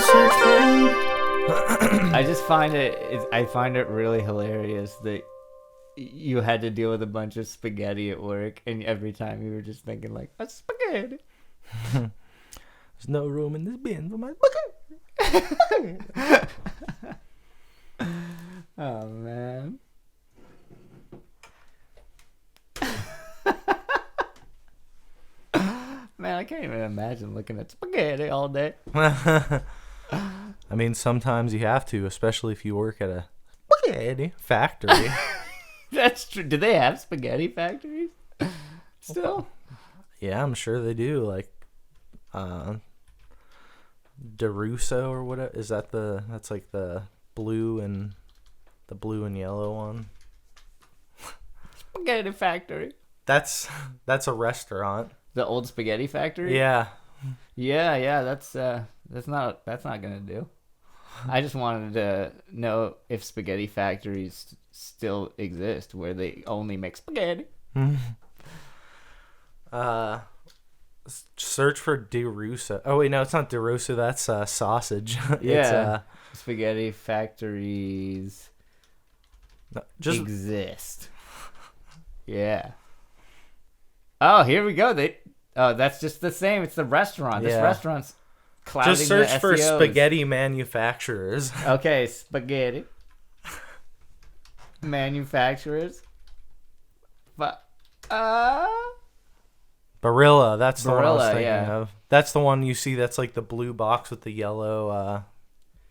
search food. I just find I find it really hilarious that you had to deal with a bunch of spaghetti at work, and every time you were just thinking like, a spaghetti. There's no room in this bin for my spaghetti. Oh man. Man, I can't even imagine looking at spaghetti all day. I mean, sometimes you have to, especially if you work at a spaghetti factory. That's true. Do they have spaghetti factories still? Yeah, I'm sure they do. Like, DeRusso or what is that? That's like the blue and yellow one. Spaghetti factory. That's a restaurant. The old spaghetti factory. Yeah. Yeah. That's not gonna do. I just wanted to know if spaghetti factories still exist where they only make spaghetti. Search for DeRusso. Oh wait, no, it's not DeRusso. That's sausage. Yeah. Spaghetti factories just exist. Yeah. Oh, here we go. That's just the same. It's the restaurant. This restaurant's clouding just search the for SEOs. spaghetti manufacturers. Okay, spaghetti manufacturers. But Barilla, that's the one I was Barilla, thinking yeah. of. That's the one you see that's like the blue box with the yellow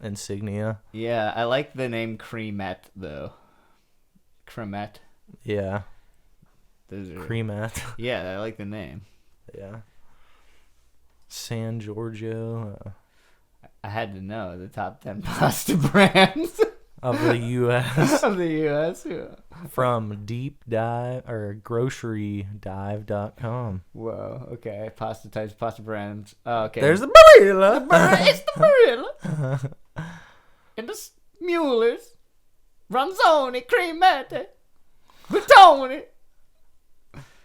insignia. Yeah, I like the name Cremette though. Cremette. Yeah. Those are... Cremette. Yeah, I like the name. Yeah. San Giorgio. I had to know the top 10 pasta brands Of the U.S. of the U.S. Yeah. From deep dive or grocerydive.com. Whoa, okay. Pasta types, pasta brands. Oh, okay. There's the Barilla. It's the Barilla. And the Mueller's. Ronzoni, Cremette. Bertoni.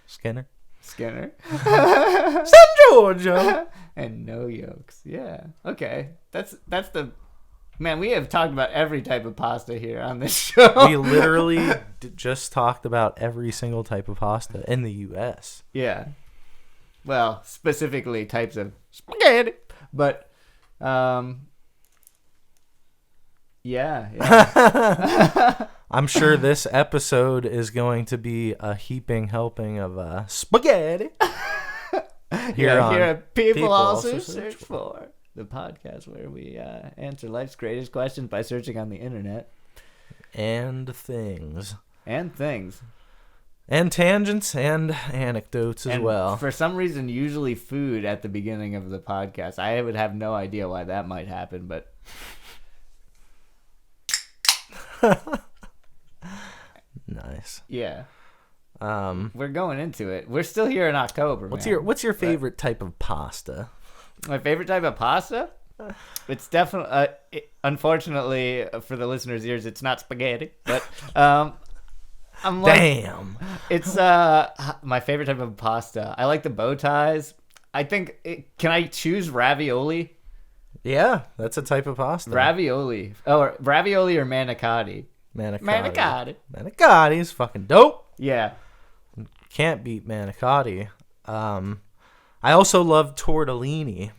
Skinner. Skinner. San Giorgio. And no yolks. Yeah. Okay. That's the... Man, we have talked about every type of pasta here on this show. We literally just talked about every single type of pasta in the U.S. Yeah. Well, specifically types of spaghetti. But, yeah. I'm sure this episode is going to be a heaping helping of spaghetti. Here at People Also Search For. The podcast where we answer life's greatest questions by searching on the internet. And things. And things. And tangents and anecdotes as well. For some reason, usually food at the beginning of the podcast. I would have no idea why that might happen, but... Nice. Yeah. We're going into it. We're still here in October. What's your favorite type of pasta? My favorite type of pasta? It's definitely, unfortunately for the listeners' ears, it's not spaghetti. But I'm like, damn. It's my favorite type of pasta. I like the bow ties. I think can I choose ravioli? Yeah, that's a type of pasta. Ravioli. Oh, ravioli or manicotti. Manicotti. Manicotti is fucking dope. Yeah. Can't beat manicotti. I also love tortellini.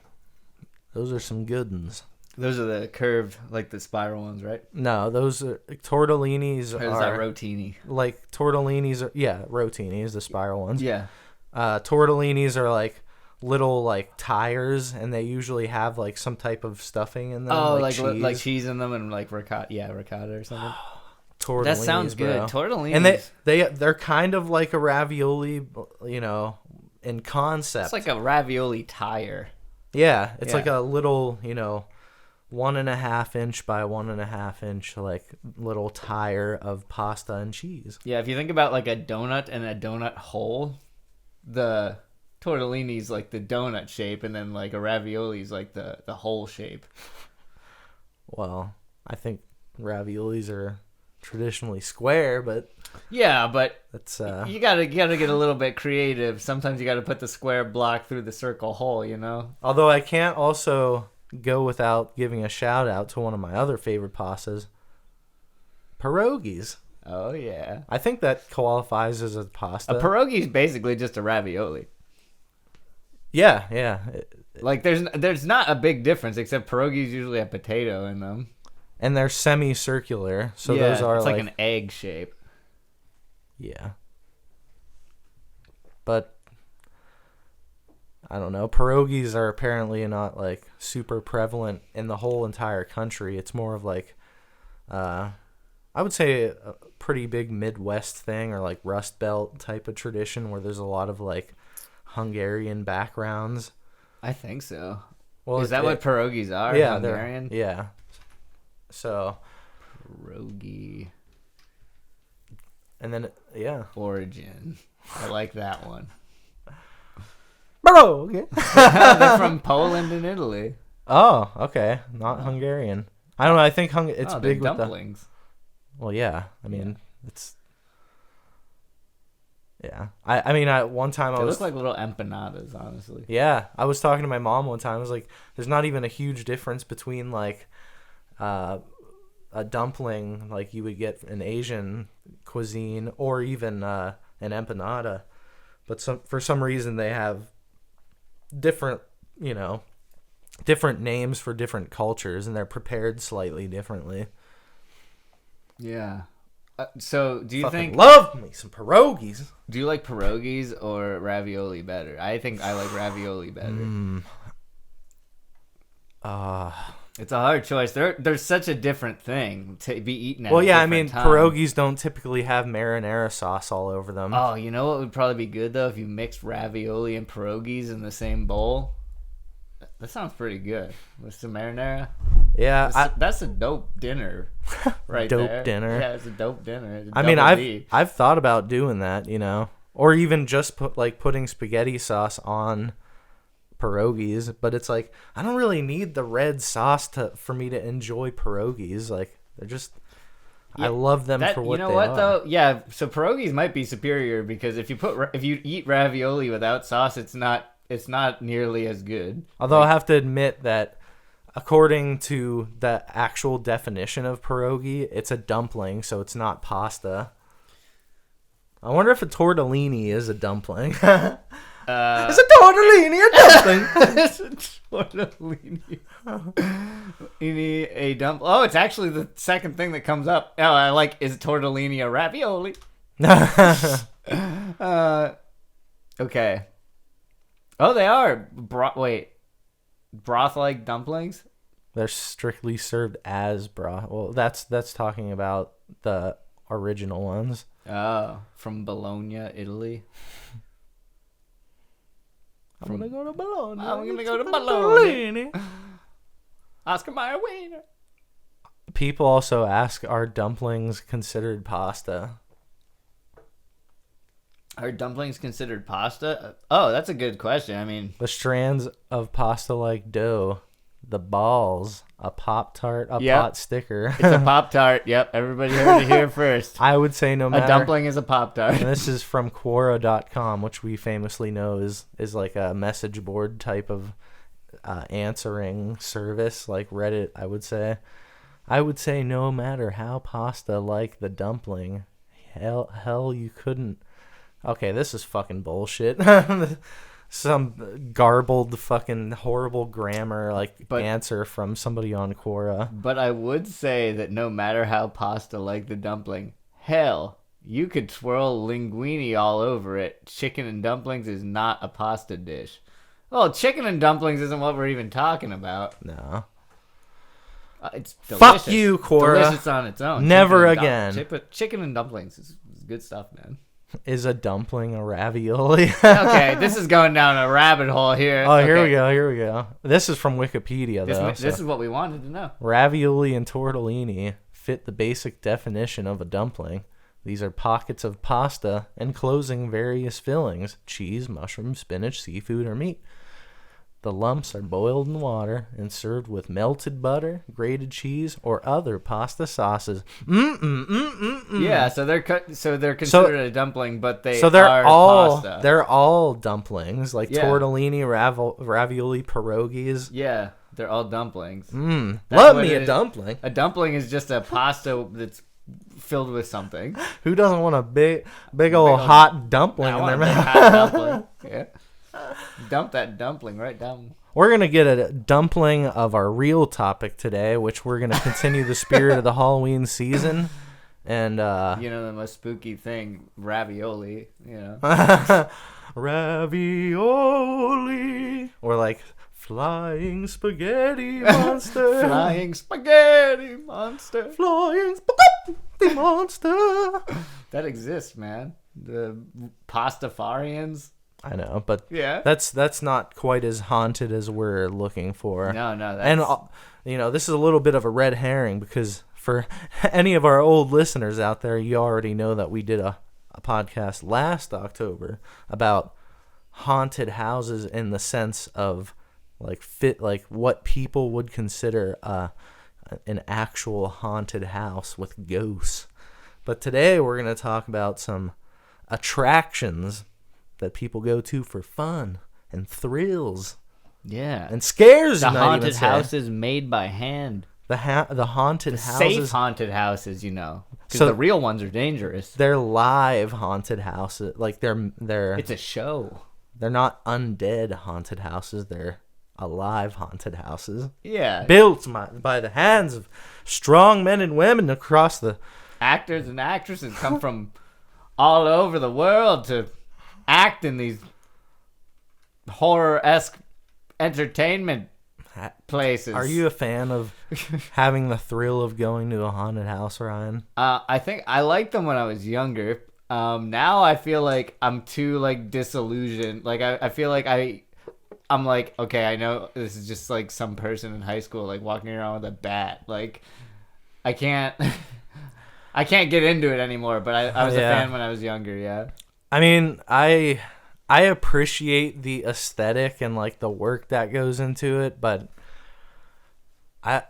Those are some good ones. Those are the curved, like the spiral ones, right? No, those are tortellinis. Or is that rotini? Like tortellinis are, yeah, rotini is the spiral ones. Yeah. Tortellinis are like little like tires, and they usually have like some type of stuffing in them. Oh, like cheese in them and like ricotta. Yeah, ricotta or something. Tortellinis, that sounds good. Bro. Tortellinis. And they're kind of like a ravioli, you know, in concept. It's like a ravioli tire. Yeah, it's like a little, you know, 1.5 inch by 1.5 inch like little tire of pasta and cheese. Yeah, if you think about like a donut and a donut hole, the tortellini's like the donut shape, and then like a ravioli's like the hole shape. Well, I think raviolis are traditionally square, but yeah, but that's you gotta get a little bit creative. Sometimes you gotta put the square block through the circle hole, you know. Although I can't also go without giving a shout out to one of my other favorite pastas, pierogies. Oh yeah. I think that qualifies as a pasta. A pierogi is basically just a ravioli. Yeah, yeah. Like there's not a big difference except pierogies usually have potato in them. And they're semicircular, so yeah, those are it's like an egg shape. Yeah. But I don't know. Pierogies are apparently not like super prevalent in the whole entire country. It's more of like, I would say a pretty big Midwest thing, or like Rust Belt type of tradition where there's a lot of like Hungarian backgrounds. I think so. Well, is that what pierogies are? Yeah, Hungarian. Yeah. So. Pierogi. And then yeah. Origin. I like that one. Pierogi. They're from Poland and Italy. Oh, okay. Not Hungarian. I don't know. I think it's big with dumplings. Well, yeah. I mean, it's. Yeah. I mean, one time They look like little empanadas, honestly. Yeah. I was talking to my mom one time. I was like, there's not even a huge difference between, like, a dumpling, like you would get in Asian cuisine, or even an empanada. But for some reason, they have different names for different cultures, and they're prepared slightly differently. Yeah. So do you think love me some pierogies? Do you like pierogies or ravioli better? I think I like ravioli better. It's a hard choice. They're such a different thing to be eaten at. Well, yeah, I mean, time. Pierogies don't typically have marinara sauce all over them. Oh, you know what would probably be good though if you mixed ravioli and pierogies in the same bowl. That sounds pretty good with some marinara. Yeah, that's a dope dinner, right dope there. dinner. Yeah, it's a dope dinner. I mean, I've thought about doing that, or even just putting spaghetti sauce on pierogies, but it's like I don't really need the red sauce for me to enjoy pierogies. Like they're just, I love them for what they are. You know what though? Yeah, so pierogies might be superior because if you eat ravioli without sauce, it's not nearly as good. Although I have to admit that according to the actual definition of pierogi, it's a dumpling, so it's not pasta. I wonder if a tortellini is a dumpling. Is a tortellini a dumpling? It's a tortellini. A dumpling. Oh, it's actually the second thing that comes up. Oh, I like, is tortellini a ravioli? Okay. Oh, they are. Broth-like dumplings? They're strictly served as broth. Well, that's talking about the original ones. Oh, from Bologna, Italy. I'm gonna go to Bologna. I'm gonna go to Bologna. Oscar Mayer Wiener. People also ask, are dumplings considered pasta? Are dumplings considered pasta? Oh, that's a good question. I mean, the strands of pasta-like dough, the balls, a Pop-Tart, pot sticker. It's a Pop-Tart. Yep, everybody heard it here first. I would say no matter. A dumpling is a Pop-Tart. And this is from Quora.com, which we famously know is like a message board type of answering service, like Reddit, I would say. I would say no matter how pasta-like the dumpling, hell you couldn't. Okay, this is fucking bullshit. Some garbled fucking horrible grammar answer from somebody on Quora. But I would say that no matter how pasta like the dumpling, hell, you could twirl linguine all over it. Chicken and dumplings is not a pasta dish. Well, chicken and dumplings isn't what we're even talking about. No. It's delicious. Fuck you, Quora. Delicious on its own. Never again. Chicken and dumplings is good stuff, man. Is a dumpling a ravioli? Okay, this is going down a rabbit hole here. Oh, here we go. This is from Wikipedia, though. This is what we wanted to know. Ravioli and tortellini fit the basic definition of a dumpling. These are pockets of pasta enclosing various fillings: cheese, mushroom, spinach, seafood, or meat. The lumps are boiled in water and served with melted butter, grated cheese, or other pasta sauces. Yeah, so they're considered a dumpling, but they're pasta. They're all dumplings, like Yeah. tortellini, ravioli, pierogies. Yeah, they're all dumplings. Love what me it a is. dumpling. A dumpling is just a pasta that's filled with something. Who doesn't want a big old hot dumpling I in their want a big mouth? hot dumpling. Yeah. Dump that dumpling right down. We're going to get a dumpling of our real topic today, which we're going to continue the spirit of the Halloween season. And, You know, the most spooky thing, ravioli, you know. Ravioli. Or like flying spaghetti monster. Flying spaghetti monster. Flying spaghetti monster. That exists, man. The Pastafarians. I know, but Yeah. that's not quite as haunted as we're looking for. No, that's... And this is a little bit of a red herring, because for any of our old listeners out there, you already know that we did a podcast last October about haunted houses in the sense of like what people would consider an actual haunted house with ghosts. But today we're going to talk about some attractions that people go to for fun and thrills. Yeah. And scares. The you might haunted even say. houses made by hand. The haunted houses. Safe haunted houses, you know. Because So- the real ones are dangerous. They're live haunted houses. Like they're It's a show. they're not undead haunted houses. They're alive haunted houses. Yeah. Built by the hands of strong men and women across the... Actors and actresses come from all over the world to act in these horror-esque entertainment places. Are you a fan of having the thrill of going to a haunted house, Ryan? I think I liked them when I was younger. Now I feel like I'm too like disillusioned. Like I feel like I'm like, okay, I know this is just like some person in high school like walking around with a bat. Like I can't get into it anymore. But I was a fan when I was younger. Yeah. I mean, I appreciate the aesthetic and like the work that goes into it, but I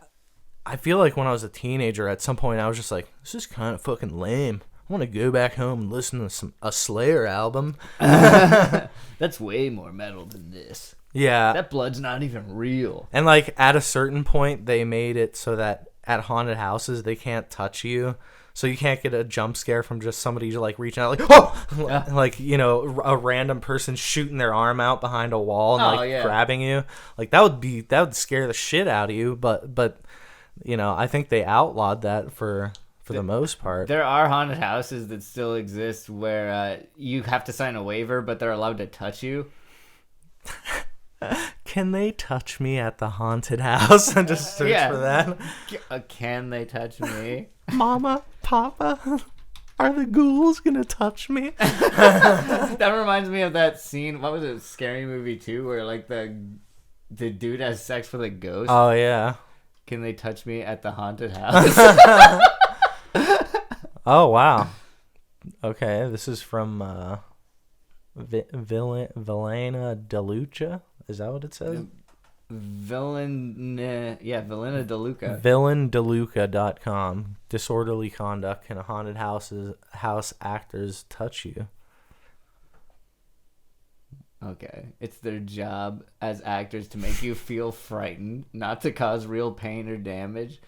feel like when I was a teenager, at some point I was just like, this is kind of fucking lame. I want to go back home and listen to a Slayer album. That's way more metal than this. Yeah. That blood's not even real. And like at a certain point, they made it so that at haunted houses they can't touch you. So you can't get a jump scare from just somebody like reaching out like, oh, like, you know, a random person shooting their arm out behind a wall and grabbing you. Like that would scare the shit out of you. But you know, I think they outlawed that for the most part. There are haunted houses that still exist where you have to sign a waiver, but they're allowed to touch you. Can they touch me at the haunted house? And just search for that. Can they touch me? Mama, Papa, are the ghouls gonna touch me? That reminds me of that scene. What was it? Scary Movie 2, where like the dude has sex with a ghost. Oh yeah. Can they touch me at the haunted house? Oh wow. Okay, this is from Villena DeLuca. Is that what it says? Villena DeLuca. VillainDeLuca.com. Disorderly conduct. Can a haunted house actors touch you? Okay. It's their job as actors to make you feel frightened, not to cause real pain or damage.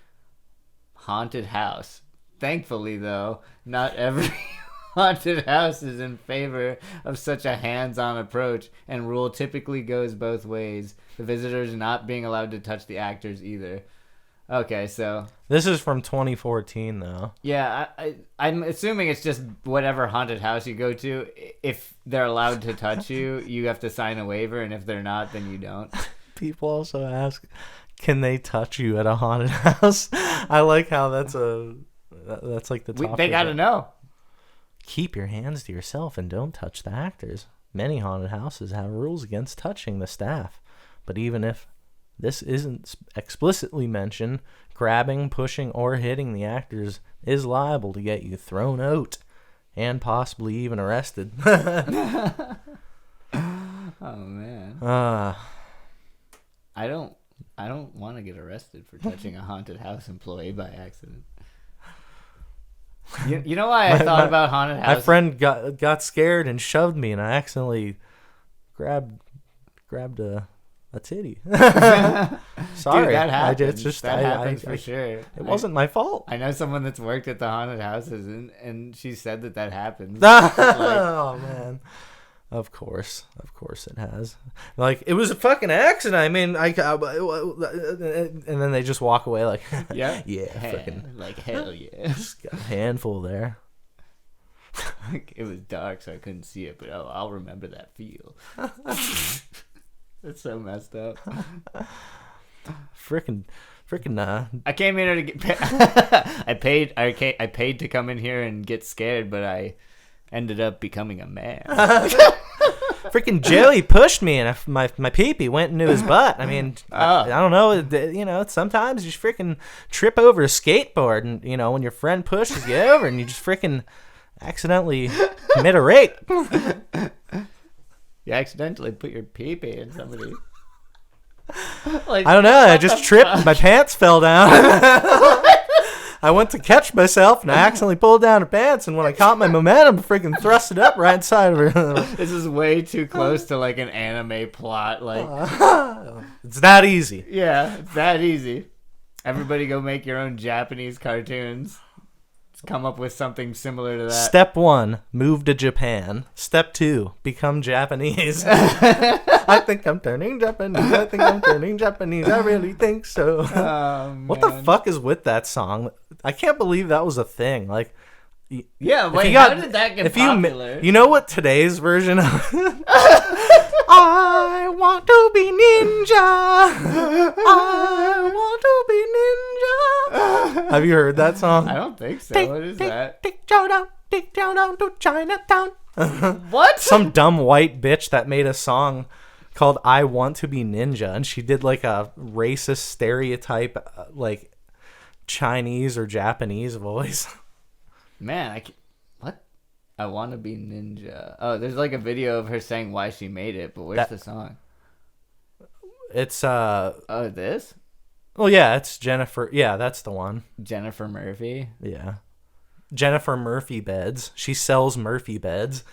Haunted house. Thankfully, though, not every haunted house is in favor of such a hands-on approach, and rule typically goes both ways. The visitors not being allowed to touch the actors either. Okay, so... This is from 2014, though. Yeah, I'm assuming it's just whatever haunted house you go to. If they're allowed to touch you, you have to sign a waiver, and if they're not, then you don't. People also ask, can they touch you at a haunted house? I like how that's like the topic. They gotta know. Keep your hands to yourself and don't touch the actors. Many haunted houses have rules against touching the staff. But even if this isn't explicitly mentioned, grabbing, pushing, or hitting the actors is liable to get you thrown out and possibly even arrested. Oh, man. I don't want to get arrested for touching a haunted house employee by accident. You know why I thought about haunted houses? My friend got scared and shoved me, and I accidentally grabbed a titty. Sorry, Dude, that happens. It's just that happens for sure. It wasn't my fault. I know someone that's worked at the haunted houses, and she said that happens. Oh man. Of course it has. Like, it was a fucking accident. I mean, and then they just walk away like, yeah, fucking, like hell yeah. Just got a handful there. It was dark, so I couldn't see it, but I'll remember that feel. That's so messed up. Freaking. I came in here to get. I paid to come in here and get scared, but I ended up becoming a man. Freaking Joey pushed me, and my pee-pee went into his butt. I mean, I don't know. Sometimes you just freaking trip over a skateboard, and when your friend pushes you over, and you just freaking accidentally commit a rape. You accidentally put your pee-pee in somebody. Like, I don't know. I just tripped. My pants fell down. I went to catch myself, and I accidentally pulled down her pants, and when I caught my momentum, I freaking thrust it up right inside of her. This is way too close to like an anime plot. Like, it's that easy. Yeah, it's that easy. Everybody go make your own Japanese cartoons. Let's come up with something similar to that. Step 1, move to Japan. Step 2, become Japanese. I think I'm turning Japanese. I really think so. What the fuck is with that song? I can't believe that was a thing. Like, yeah, wait, how did that get popular? You know what today's version of I want to be ninja. I want to be ninja. Have you heard that song? I don't think so. What is that? Take Joe down to Chinatown. What? Some dumb white bitch that made a song called I Want to Be Ninja, and she did like a racist stereotype like Chinese or Japanese voice. Man, what? I want to be ninja. Oh, there's like a video of her saying why she made it, but where's the song? It's oh, this? Oh yeah, it's Jennifer. Yeah, that's the one. Jennifer Murphy. Yeah. Jennifer Murphy beds. She sells Murphy beds.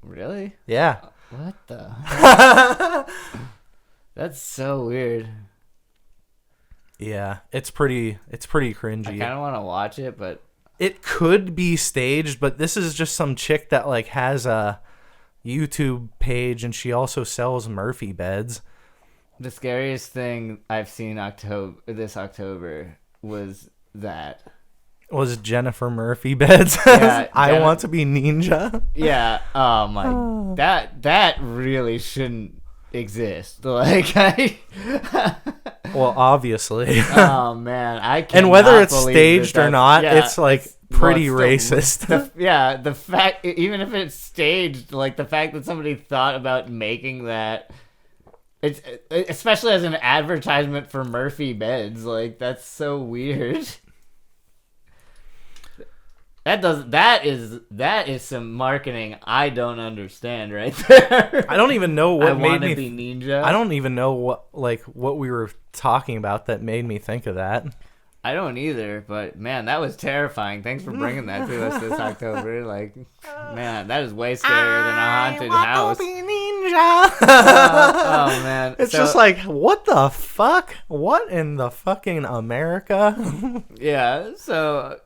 Really? Yeah. What the? That's so weird. Yeah, it's pretty cringy. I kind of want to watch it, but it could be staged, but this is just some chick that like has a YouTube page, and she also sells Murphy beds. The scariest thing I've seen this October was that. Was Jennifer Murphy beds? Yeah, I want to be ninja. Yeah. Oh my. That really shouldn't exist. Like Well, obviously. Oh man, I can't. And whether it's staged or not, it's like pretty racist. The fact, even if it's staged, like the fact that somebody thought about making that. It's especially as an advertisement for Murphy beds, like that's so weird. That is some marketing I don't understand right there. I don't even know what made me be ninja. I don't even know what we were talking about that made me think of that. I don't either, but man, that was terrifying. Thanks for bringing that to us this October. Like, man, that is way scarier than a haunted house. I want to be ninja. Oh man, it's just like, what the fuck? What in the fucking America? Yeah. So,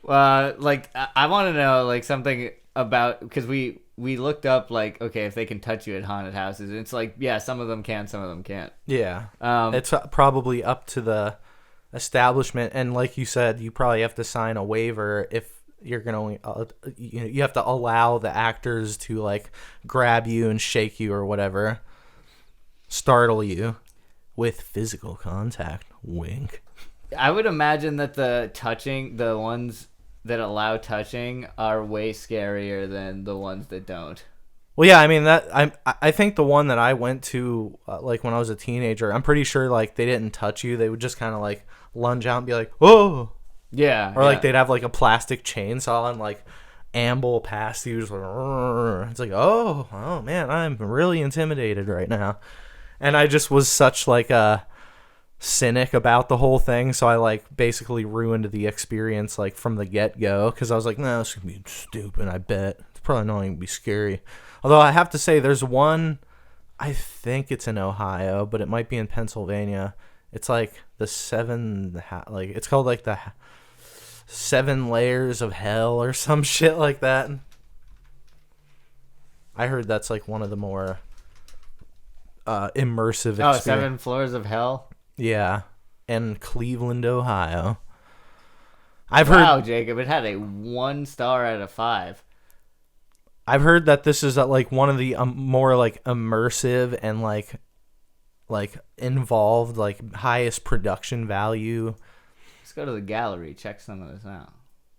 like, I want to know like something about, because we looked up like, okay, if they can touch you at haunted houses, and it's like, yeah, some of them can, some of them can't. Yeah. It's probably up to the establishment, and like you said, you probably have to sign a waiver if you're gonna you have to allow the actors to like grab you and shake you or whatever, startle you with physical contact. Wink. I would imagine that the ones that allow touching are way scarier than the ones that don't. Well, yeah, I mean I think the one that I went to like when I was a teenager, I'm pretty sure like they didn't touch you. They would just kind of like lunge out and be like, "Whoa." Yeah. Or like they'd have like a plastic chainsaw and like amble past you. Just like, it's like, oh man, I'm really intimidated right now. And I just was such like a cynic about the whole thing, so I like basically ruined the experience like from the get-go, because I was like, no, it's gonna be stupid. I bet it's probably not gonna be scary. Although I have to say, there's one, I think it's in Ohio, but it might be in Pennsylvania. It's like the it's called like the 7 layers of hell or some shit like that. I heard that's like one of the more immersive experience. 7 floors of hell. Yeah, in Cleveland, Ohio. Wow, Jacob, it had a 1 star out of 5. I've heard that this is like one of the more like immersive and like involved, like highest production value. Let's go to the gallery, check some of this out.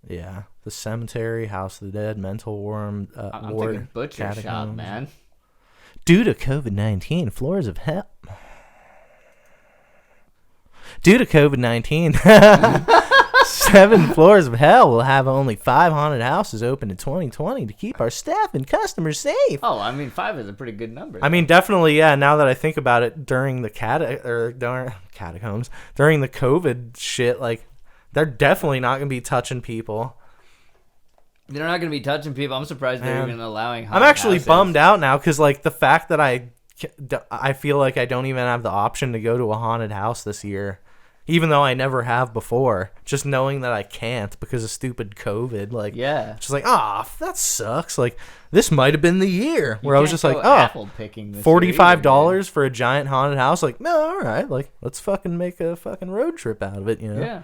Yeah, the cemetery, House of the Dead, mental ward, I'm thinking butcher shop, man. Due to COVID-19, floors of hell. Due to COVID-19, 7 floors of hell will have only 5 haunted houses open in 2020 to keep our staff and customers safe. Oh, I mean, 5 is a pretty good number. I mean, definitely, yeah. Now that I think about it, during the catacombs, during the COVID shit, like, they're definitely not gonna be touching people. They're not gonna be touching people. I'm surprised they're even allowing. I'm actually bummed out now because, like, the fact that I feel like I don't even have the option to go to a haunted house this year, even though I never have before. Just knowing that I can't because of stupid COVID, like, yeah, just like, that sucks. Like, this might have been the year where I was just like, apple picking $45 for a giant haunted house. Like, no, all right, like, let's fucking make a fucking road trip out of it, you know? Yeah.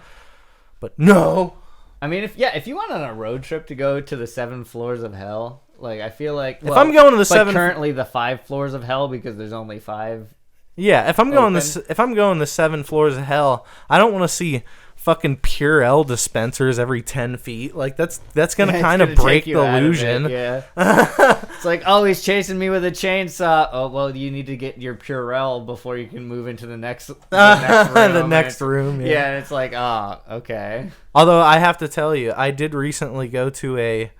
But no. I mean, if you went on a road trip to go to the 7 floors of hell, like, I feel like, if I'm going to the 7, currently the 5 floors of hell because there's only 5. Yeah, if I'm going the 7 floors of hell, I don't want to see fucking Purell dispensers every 10 feet. Like, that's gonna kind of break the illusion. Yeah. It's like, oh, he's chasing me with a chainsaw. Oh, well, you need to get your Purell before you can move into the next room. The next room. Yeah, and it's like, okay. Although I have to tell you, I did recently go to a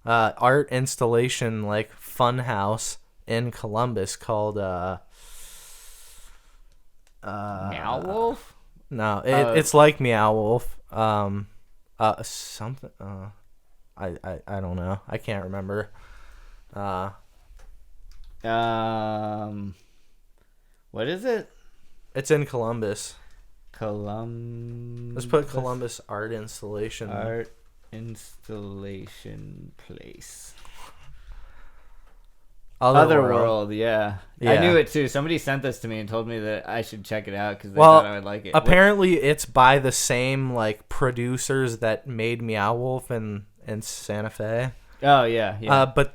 art installation, like, fun house in Columbus called Meow Wolf? No, it's like Meow Wolf. Something. I don't know. I can't remember. What is it? It's in Columbus. Columbus. Let's put Columbus art installation. Art installation place. Otherworld, yeah. I knew it too. Somebody sent this to me and told me that I should check it out because they thought I would like it. Apparently, it's by the same like producers that made Meow Wolf and Santa Fe. Oh yeah. But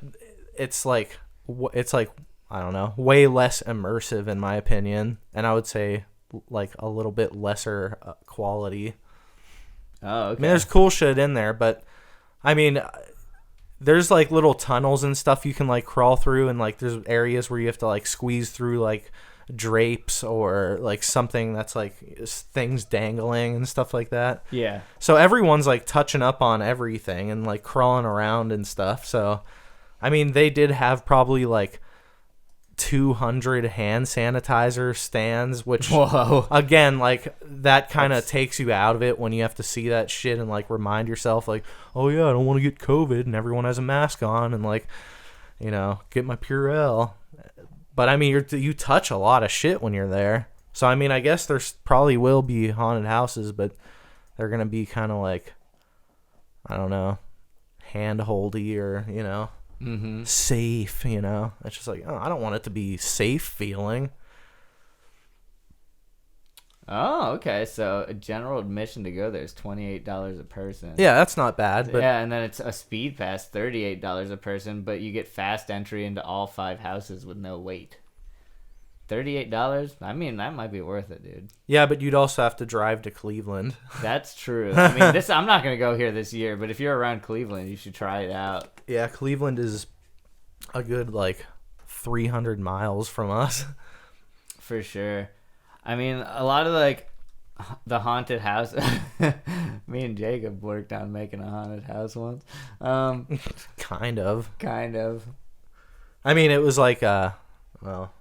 it's like I don't know, way less immersive in my opinion, and I would say like a little bit lesser quality. Oh, okay. I mean, there's cool shit in there, but I mean, there's like little tunnels and stuff you can like crawl through, and like there's areas where you have to like squeeze through like drapes or like something that's like things dangling and stuff like that. Yeah. So everyone's like touching up on everything and like crawling around and stuff. So, I mean, they did have probably like 200 hand sanitizer stands, which again, like that kind of takes you out of it when you have to see that shit and like remind yourself like, oh yeah, I don't want to get COVID, and everyone has a mask on, and like, you know, get my Purell. But I mean, you touch a lot of shit when you're there. So I mean, I guess there's probably will be haunted houses, but they're gonna be kind of like, I don't know, hand-holdy or, you know, safe, you know. It's just like, I don't want it to be safe feeling. Oh, okay. So a general admission to go there is $28 a person. Yeah, that's not bad. But yeah, and then it's a speed pass, $38 a person, but you get fast entry into all 5 houses with no wait. $38? I mean, that might be worth it, dude. Yeah, but you'd also have to drive to Cleveland. That's true. I mean, I'm not going to go here this year, but if you're around Cleveland, you should try it out. Yeah, Cleveland is a good, like, 300 miles from us. For sure. I mean, a lot of, like, the haunted house. Me and Jacob worked on making a haunted house once. Kind of. I mean, it was like, well,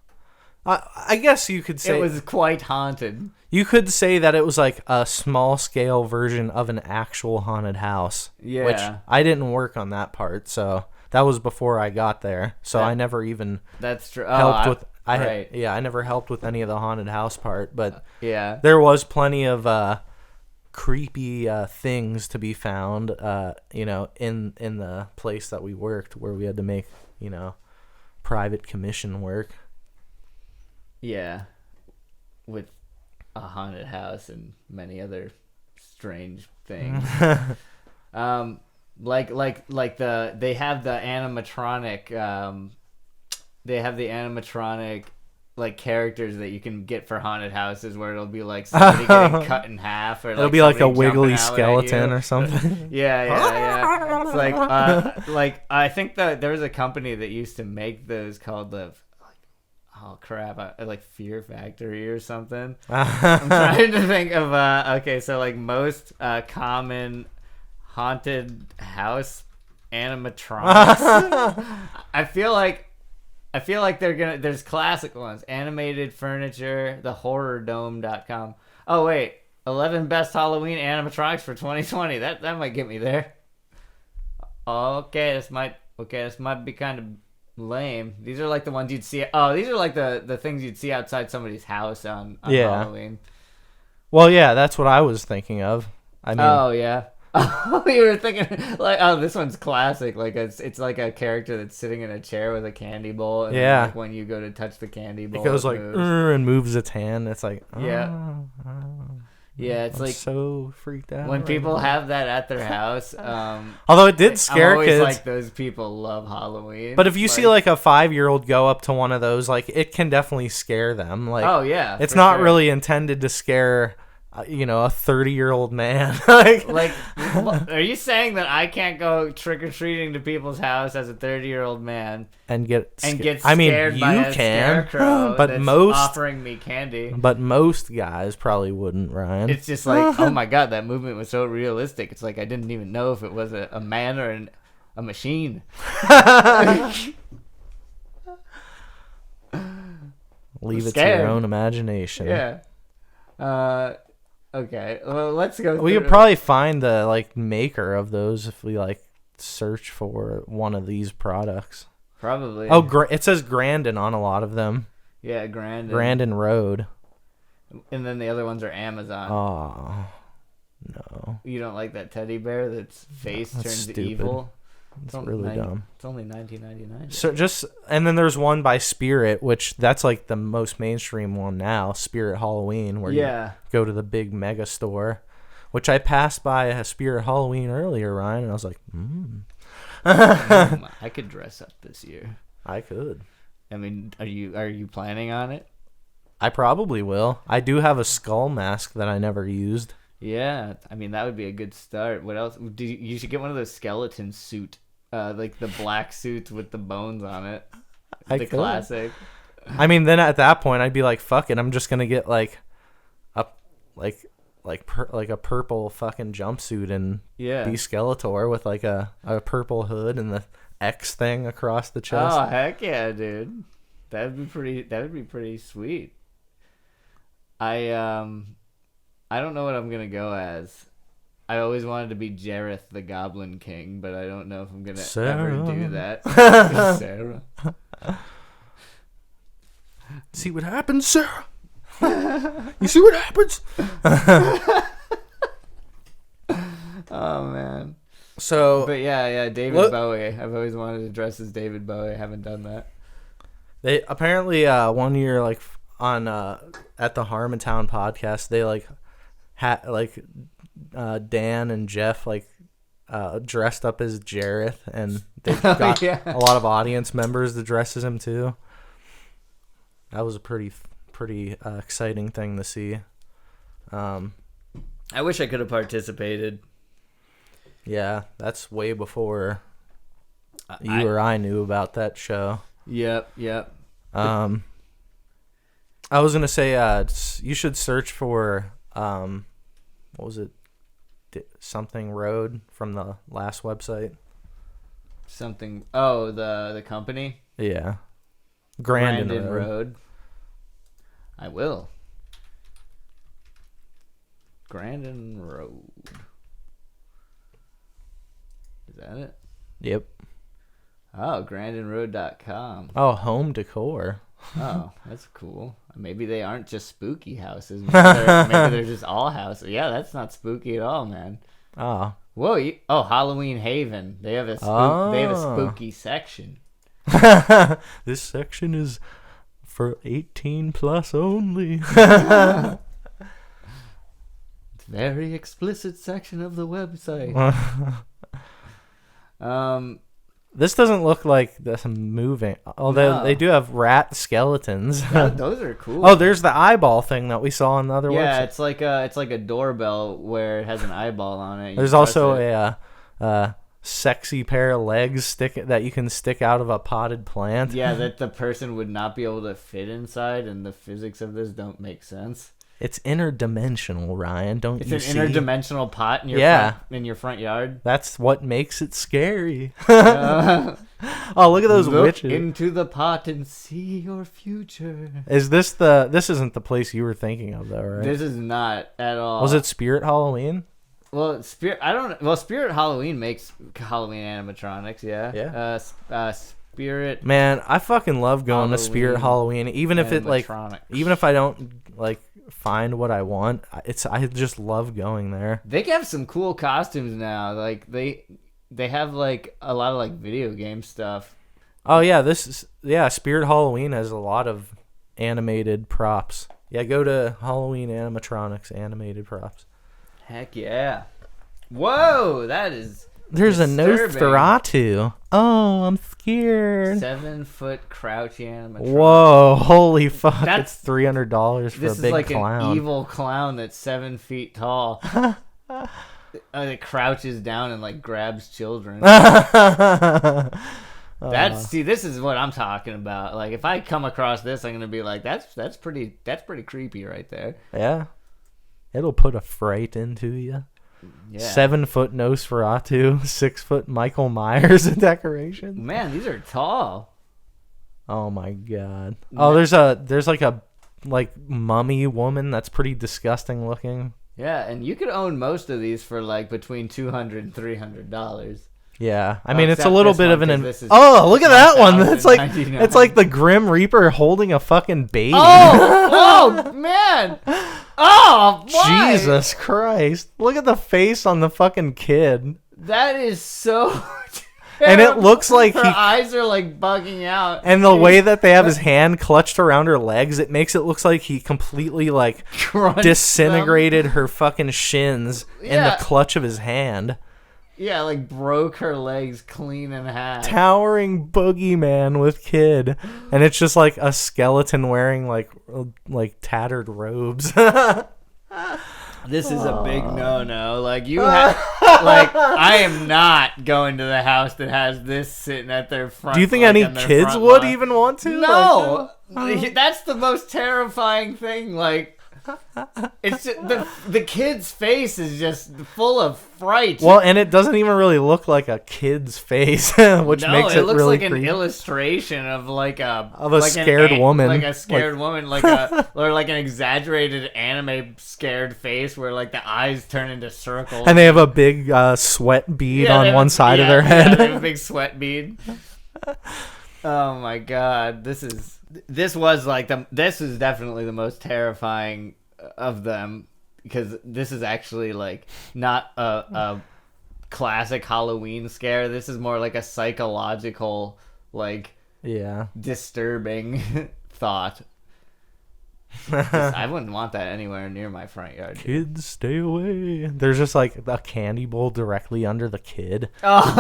I guess you could say it was quite haunted. You could say that it was like a small scale version of an actual haunted house. Yeah. Which I didn't work on that part, so that was before I got there. So I never even That's true. helped with right. I never helped with any of the haunted house part, but yeah. there was plenty of creepy things to be found in the place that we worked, where we had to make, private commission work. Yeah. With a haunted house and many other strange things. They have the animatronic like characters that you can get for haunted houses, where it'll be like somebody getting cut in half, or it'll be like a wiggly skeleton or something. yeah. It's like I think that there was a company that used to make those called oh crap, like Fear Factory or something. I'm trying to think of okay, so like most common haunted house animatronics. I feel like there's classic ones. Animated furniture, thehorrordome.com. Oh wait, 11 best Halloween animatronics for 2020. That might get me there. Okay, this might be kind of lame. These are like the ones you'd see. Oh, these are like the things you'd see outside somebody's house on Halloween. Well, yeah, that's what I was thinking of. I mean, oh yeah. Oh, you were thinking like, oh, this one's classic. Like it's like a character that's sitting in a chair with a candy bowl. And then, like, when you go to touch the candy bowl, it goes like and moves its hand. It's like yeah. It's I'm like so freaked out when people have that at their house. Although it did scare I'm always kids. like, those people love Halloween. But if you see like a 5-year-old go up to one of those, like, it can definitely scare them. Like, oh yeah, it's not really intended to scare a 30-year-old man. like, are you saying that I can't go trick-or-treating to people's house as a 30-year-old man and get scared I mean, by you a can, scarecrow but that's most offering me candy? But most guys probably wouldn't, Ryan. It's just like, oh my god, that movement was so realistic. It's like I didn't even know if it was a man or a machine. Leave it to your own imagination. Yeah. Okay, well, let's go. We could probably find the maker of those if we search for one of these products. Probably. Oh, it says Grandin on a lot of them. Yeah, Grandin. Grandin Road. And then the other ones are Amazon. Oh, no. You don't like that teddy bear that's face turns stupid. evil? It's really dumb. It's only $19.99. So and then there's one by Spirit, which that's like the most mainstream one now, Spirit Halloween, where you go to the big mega store, which I passed by a Spirit Halloween earlier, Ryan, and I was like, I could dress up this year. I could. I mean, are you planning on it? I probably will. I do have a skull mask that I never used. Yeah, I mean, that would be a good start. What else? You should get one of those skeleton suit, like the black suits with the bones on it. Classic. I mean, then at that point, I'd be like, "Fuck it, I'm just gonna get a purple fucking jumpsuit and be Skeletor with a purple hood and the X thing across the chest." Oh heck yeah, dude! That would be pretty sweet. I don't know what I'm gonna go as. I always wanted to be Jareth the Goblin King, but I don't know if I'm gonna ever do that. Sarah. See what happens, Sarah? You see what happens? Oh man. But yeah, David Bowie. I've always wanted to dress as David Bowie. I haven't done that. They apparently 1 year on at the Harmontown podcast, they Dan and Jeff dressed up as Jareth, and they got a lot of audience members to dress as him too. That was a pretty exciting thing to see. I wish I could have participated. Yeah, that's way before you or I knew about that show. Yep. I was gonna say you should search for what was it? Something Road from the last website. Something. Oh, the company. Yeah, Grandin Road. I will. Grandin Road. Is that it? Yep. Oh, GrandinRoad.com. Oh, home decor. Oh, that's cool. Maybe they aren't just spooky houses. Maybe they're just all houses. Yeah, that's not spooky at all, man. Oh. Whoa! Halloween Haven. They have a They have a spooky section. This section is for 18 plus only. It's very explicit section of the website. This doesn't look like this moving. Although they do have rat skeletons. Those are cool. Oh, there's the eyeball thing that we saw on the other website. It's like a doorbell where it has an eyeball on it. There's also a sexy pair of legs that you can stick out of a potted plant. Yeah, that the person would not be able to fit inside, and the physics of this don't make sense. It's interdimensional, Ryan. It's an interdimensional pot in your front yard. That's what makes it scary. Oh, look at those witches. Look into the pot and see your future. This isn't the place you were thinking of, though, right? This is not at all. Was it Spirit Halloween? Well, Spirit Halloween makes Halloween animatronics, yeah. Yeah. Spirit. Man, I fucking love going to Spirit Halloween, even if I don't find what I want. I just love going there. They have some cool costumes now. Like they have like a lot of like video game stuff. Oh yeah, Spirit Halloween has a lot of animated props. Yeah, go to Halloween animatronics, animated props. Heck yeah. Whoa, that is There's disturbing. a Nosferatu. Oh, I'm scared. 7-foot crouchy animatronic. Whoa, holy fuck. It's $300 for a big clown. This is like an evil clown that's 7 feet tall. It crouches down and like grabs children. This is what I'm talking about. Like if I come across this, I'm gonna be like, that's pretty creepy right there. Yeah. It'll put a fright into you. Yeah. 7-foot Nosferatu, 6-foot Michael Myers decorations. Man, these are tall. Oh my god. Oh, there's like a mummy woman that's pretty disgusting looking. Yeah, and you could own most of these for like between $200 and $300. Yeah, I mean it's a little bit of an. Oh, look at that one! It's like the Grim Reaper holding a fucking baby. Oh man! Oh, why? Jesus Christ! Look at the face on the fucking kid. That is so. And it looks like her eyes are like bugging out. And the way that they have his hand clutched around her legs, it makes it look like he completely like disintegrated her fucking shins in the clutch of his hand. Yeah, like broke her legs clean in half. Towering boogeyman with kid, and it's just like a skeleton wearing like tattered robes. This is a big no-no. Like I am not going to the house that has this sitting at their front. Do you think any kids would even want to? No, that's the most terrifying thing. Like. It's just, the kid's face is just full of fright. Well, and it doesn't even really look like a kid's face, which makes it looks really like creepy. An illustration of a scared woman, like a scared woman, or like an exaggerated anime scared face where like the eyes turn into circles, and they have a big sweat bead on one side of their head. Yeah, they have a big sweat bead. Oh my god, this is definitely the most terrifying of them, because this is actually like not a classic Halloween scare. This is more like a psychological, like, disturbing thought. I wouldn't want that anywhere near my front yard. Kids, stay away. There's just like a candy bowl directly under the kid. Oh,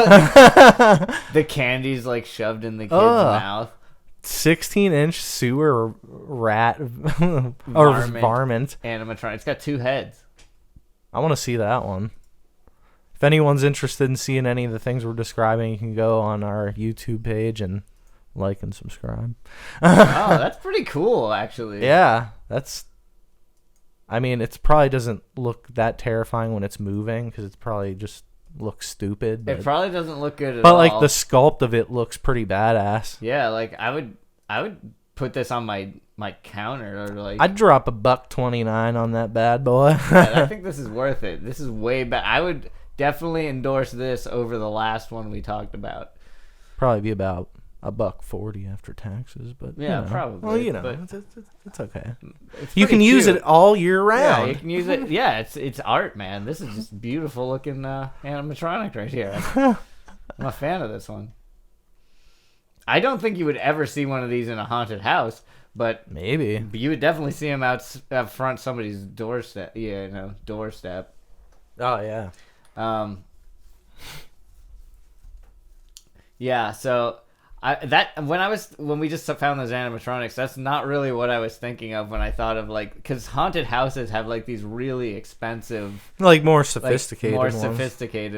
the candy's like shoved in the kid's mouth. 16-inch sewer rat or varmint animatronic. It's got 2 heads. I want to see that one. If anyone's interested in seeing any of the things we're describing, you can go on our YouTube page and like and subscribe. Oh, that's pretty cool, actually. Yeah, I mean, it probably doesn't look that terrifying when it's moving, because it's probably just looks stupid. It probably doesn't look good at all. But like the sculpt of it looks pretty badass. Yeah, like I would put this on my counter or like. I'd drop $1.29 on that bad boy. I think this is worth it. This is way better. I would definitely endorse this over the last one we talked about. Probably be about $1.40 after taxes, but yeah, probably. Well, but it's okay. It's You can use it all year round. Yeah, you can use it. Yeah, it's art, man. This is just beautiful looking animatronic right here. I'm a fan of this one. I don't think you would ever see one of these in a haunted house, but maybe you would definitely see them out front somebody's doorstep. Yeah, doorstep. Oh yeah. Yeah. So when we just found those animatronics, that's not really what I was thinking of when I thought of like, because haunted houses have like these really expensive, like more sophisticated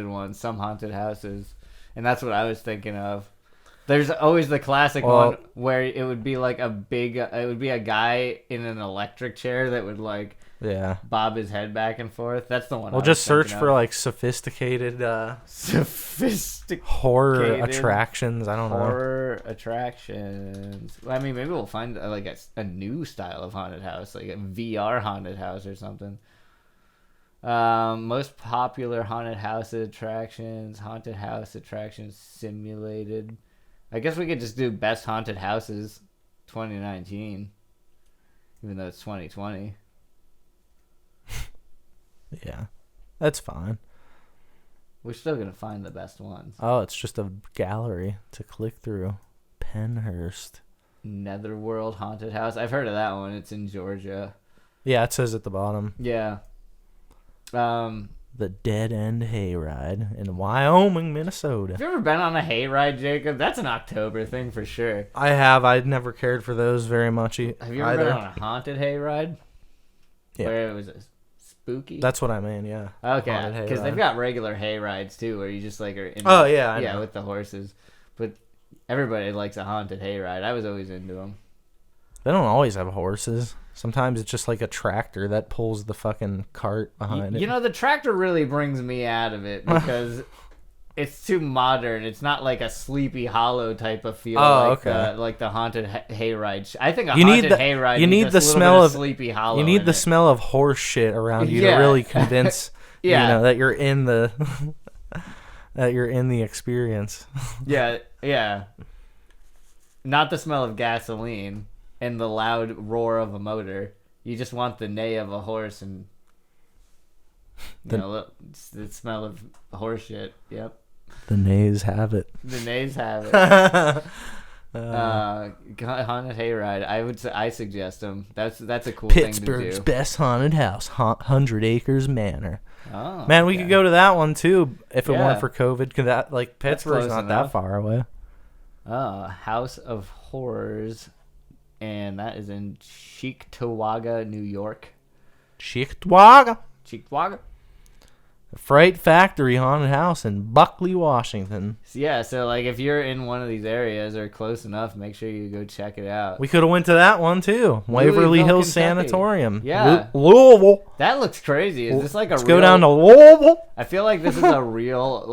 ones. Some haunted houses, and that's what I was thinking of. There's always the classic one where it would be like it would be a guy in an electric chair that would like bob his head back and forth. That's the one. We'll just search for like sophisticated horror attractions. I don't know. Horror attractions. I mean, maybe we'll find like a new style of haunted house, like a VR haunted house or something. Most popular haunted house attractions simulated. I guess we could just do best haunted houses 2019, even though it's 2020. Yeah, that's fine. We're still going to find the best ones. Oh, it's just a gallery to click through. Penhurst. Netherworld Haunted House. I've heard of that one. It's in Georgia. Yeah, it says at the bottom. Yeah. The Dead End Hayride in Wyoming, Minnesota. Have you ever been on a hayride, Jacob? That's an October thing for sure. I have. I'd never cared for those very much Have you ever been on a haunted hayride? Yeah. Where it was spooky? That's what I mean, yeah. Okay, because they've got regular hayrides too, where you just like are in I know. with the horses. But everybody likes a haunted hayride. I was always into them. They don't always have horses. Sometimes it's just like a tractor that pulls the fucking cart behind it. You know, the tractor really brings me out of it because it's too modern. It's not like a Sleepy Hollow type of feel like the haunted hayride. I think haunted hayride needs the smell of Sleepy Hollow. You need the smell of horse shit around you to really convince that you're in the that you're in the experience. Yeah. Not the smell of gasoline and the loud roar of a motor. You just want the neigh of a horse and the smell of horse shit. Yep. The Neighs have it. The Neighs have it. Haunted hayride. I suggest them. That's a cool thing to do. Pittsburgh's best haunted house, 100 Acres Manor. Oh, man, we could go to that one too if it weren't for COVID. Cause that Pittsburgh's not that far away. House of Horrors. And that is in Cheektowaga, New York. Cheektowaga. Fright Factory Haunted House in Buckley, Washington. Yeah, so like if you're in one of these areas or close enough, make sure you go check it out. We could have went to that one too. Waverly Hills Sanatorium. Yeah. Louisville. That looks crazy. Is this like a Let's go down to Louisville. I feel like this is a real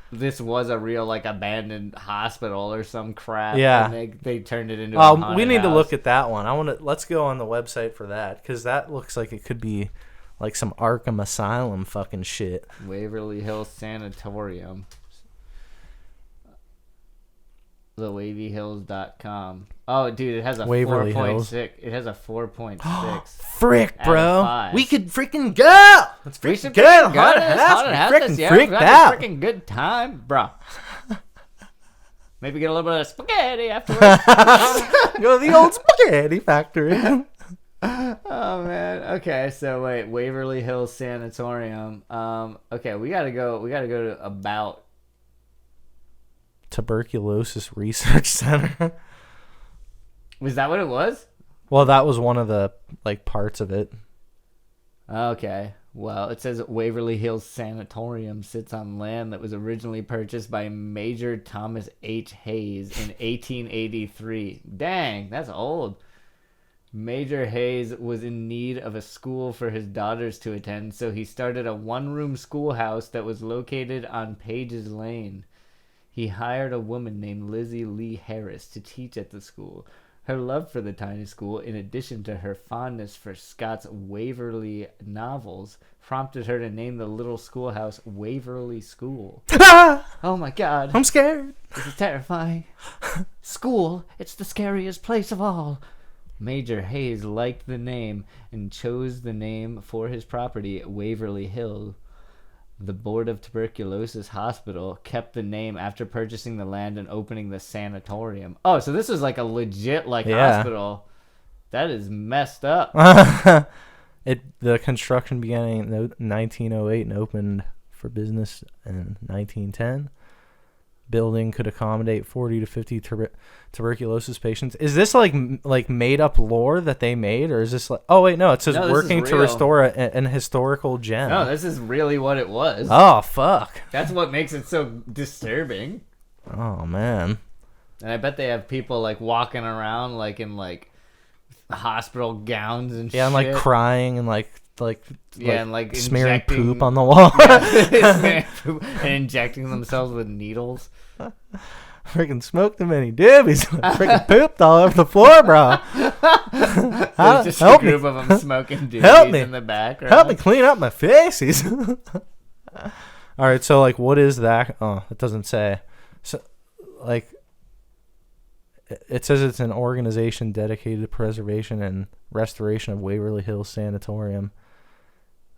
this was a real abandoned hospital or some crap. Yeah, and they turned it into. A we need house. to look at that one. Let's go on the website for that because that looks like it could be like some Arkham Asylum fucking shit. Waverly Hills Sanatorium. TheWavyHills.com. Oh, dude, it has a 4.6. It has a 4.6. Frick, bro. We could freaking go. Let's freaking go. Haunted house. Freak out. Freaking good time, bro. Maybe get a little bit of spaghetti afterwards. Go to the old spaghetti factory. Oh man. Okay, so wait, Waverly Hills Sanatorium. Okay, we gotta go to about Tuberculosis Research Center. Was that what it was? Well, that was one of the parts of it. Okay. Well, it says Waverly Hills Sanatorium sits on land that was originally purchased by Major Thomas H. Hayes in 1883. Dang, that's old. Major Hayes was in need of a school for his daughters to attend, so he started a one-room schoolhouse that was located on Pages Lane. He hired a woman named Lizzie Lee Harris to teach at the school. Her love for the tiny school, in addition to her fondness for Scott's Waverly novels, prompted her to name the little schoolhouse Waverly School. Oh my god. I'm scared. This is terrifying. School, it's the scariest place of all. Major Hayes liked the name and chose the name for his property, Waverly Hill. The Board of Tuberculosis Hospital kept the name after purchasing the land and opening the sanatorium. Oh, so this was like a legit hospital. That is messed up. The construction began in 1908 and opened for business in 1910. Building could accommodate 40 to 50 tuberculosis patients. Is this like made up lore that they made, or is this like? Oh wait, no. It says working to restore an historical gem. No, this is really what it was. Oh fuck. That's what makes it so disturbing. Oh man. And I bet they have people like walking around like in like hospital gowns and shit. Yeah, and like crying and like smearing injecting poop on the wall. Smearing poop and injecting themselves with needles. Freaking smoked them any dibbies. Freaking pooped all over the floor, bro. There's just a group of them smoking dibbies in the background. Help me clean up my faces. All right, so like, what is that? Oh, it doesn't say. So, like, it says it's an organization dedicated to preservation and restoration of Waverly Hills Sanatorium,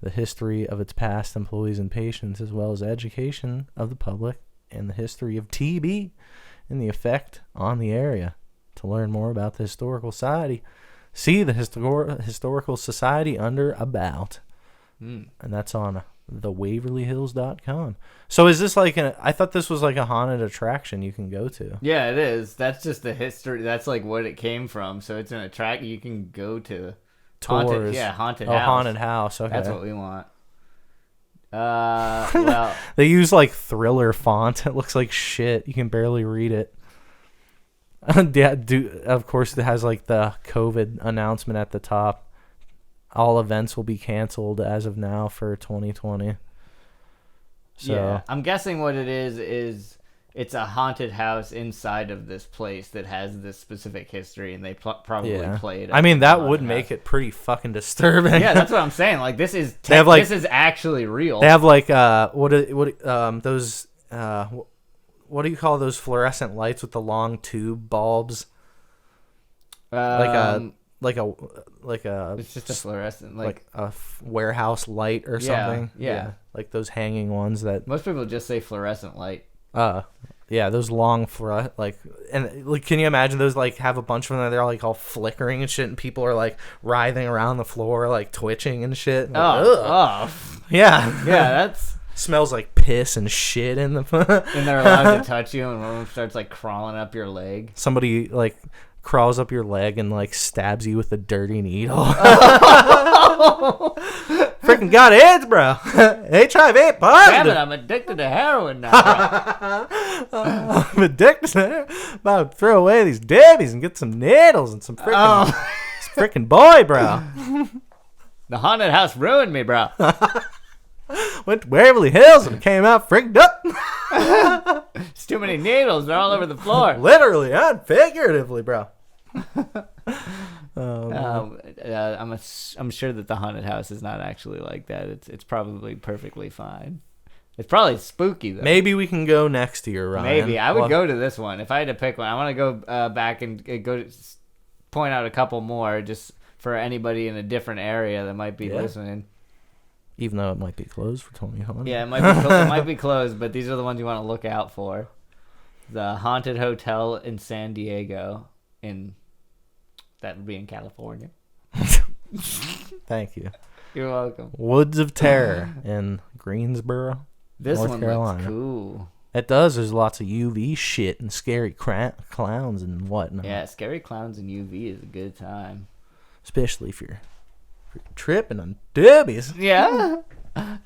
the history of its past employees and patients, as well as education of the public and the history of TB and the effect on the area. To learn more about the historical society, see the historical society under About. And that's on thewaverlyhills.com. So is this like I thought this was like a haunted attraction you can go to. Yeah, it is. That's just the history. That's like what it came from. So it's an attraction you can go to. Tours. Haunted house. House. Haunted house. Okay. That's what we want. Well, they use like Thriller font. It looks like shit. You can barely read it. Of course, it has like the COVID announcement at the top. All events will be canceled as of now for 2020. So yeah, I'm guessing what it is it's a haunted house inside of this place that has this specific history, and they probably played. I mean, that would make it pretty fucking disturbing. Yeah, that's what I'm saying. Like this is this is actually real. They have like what do you call those fluorescent lights with the long tube bulbs? Like a it's just a fluorescent like a warehouse light or something. Yeah, like those hanging ones that most people just say fluorescent light. Yeah, those long and like, can you imagine those? Like, have a bunch of them. They're like all flickering and shit, and people are like writhing around the floor, like twitching and shit. Like, yeah, that's smells like piss and shit in the. And they're allowed to touch you, and one of them starts like crawling up your leg. Somebody like crawls up your leg and like stabs you with a dirty needle. Freaking got AIDS, bro. HIV positive. Damn it, I'm addicted to heroin now, bro. I'm addicted to heroin. About to throw away these dibbies and get some needles and some freaking boy, bro. The haunted house ruined me, bro. Went to Waverly Hills and came out freaked up. It's too many needles. They're all over the floor. Literally and figuratively, bro. I'm sure that the haunted house is not actually like that. It's probably perfectly fine. It's probably spooky though. Maybe we can go next year, Ryan. Maybe I would go to this one if I had to pick one. I want to go back and go point out a couple more just for anybody in a different area that might be listening. Even though it might be closed for 2020. Yeah, it might be closed, but these are the ones you want to look out for. The Haunted Hotel in San Diego, that would be in California. Thank you. You're welcome. Woods of Terror in Greensboro, North Carolina. Looks cool. It does. There's lots of UV shit and scary clowns and whatnot. Yeah, scary clowns and UV is a good time. Especially if you're tripping on dibbies. Yeah.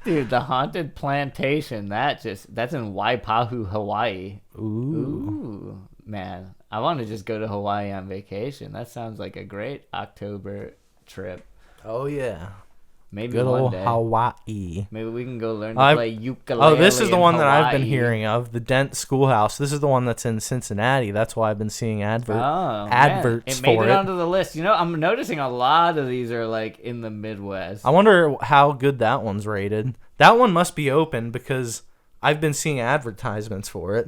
Dude, the Haunted Plantation, that's in Waipahu, Hawaii. Ooh. Man, I want to just go to Hawaii on vacation. That sounds like a great October trip. Oh, yeah. Maybe Good one old day. Hawaii. Maybe we can go learn to play ukulele. Oh, this is the in one that I've been Hawaii. hearing of, the Dent Schoolhouse. This is the one that's in Cincinnati. That's why I've been seeing adverts Man. It made for it it. onto the list. You know, I'm noticing a lot of these are like in the Midwest. I wonder how good that one's rated. That one must be open because I've been seeing advertisements for it.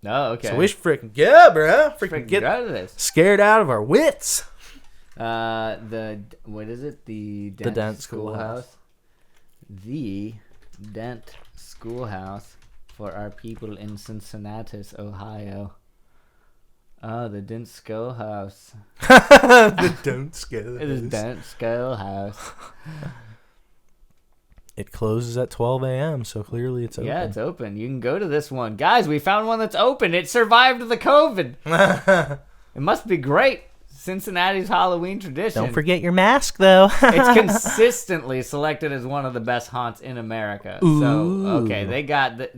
Oh, okay. So we should freaking go, bro. Freaking get out of this. Scared out of our wits. What is it? The Dent Schoolhouse. The Dent Schoolhouse for our people in Cincinnati, Ohio. Oh, the Dent Schoolhouse. The Dent Schoolhouse. It is Dent Schoolhouse. It closes at 12 a.m., so clearly it's open. Yeah, it's open. You can go to this one. Guys, we found one that's open. It survived the COVID. It must be great. Cincinnati's Halloween tradition. Don't forget your mask, though. It's consistently selected as one of the best haunts in America. Ooh. So okay, they've got the.